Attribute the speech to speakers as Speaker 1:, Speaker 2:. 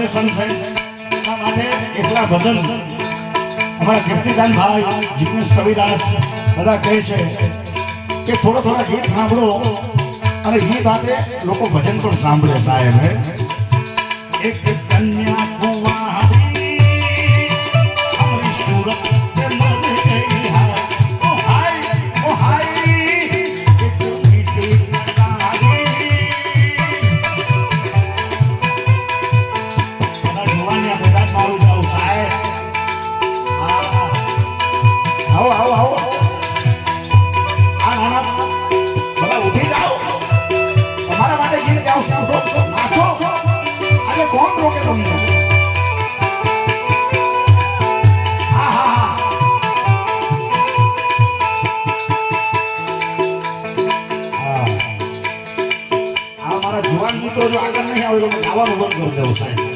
Speaker 1: પ્રસંગ છે એટલા માટે એટલા ભજન અમારા કીર્તિદાન ભાઈ જિગ્નેશ કવિરાજ બધા કહે છે કે થોડા ગીત સાંભળો અને ગીત સાથે લોકો ભજન પણ સાંભળે સાહેબ હે એક કન્યા કુવા હમારી સુરત કે મન ગઈ હાય ઓ હાય એક મીઠી તારી બધા જુવાનિયા બધા મારું જાવ સાહેબ આવો આ નાના બધા ઉઠી જાઓ તમારા માટે ગીત ગાઓ નાચો આજે કોણ રોકે તમને આ મારા જુવાન મિત્રો જો આગળ નહીં આવે તો ગાવાનું બંધ કરી દેવું સાહેબ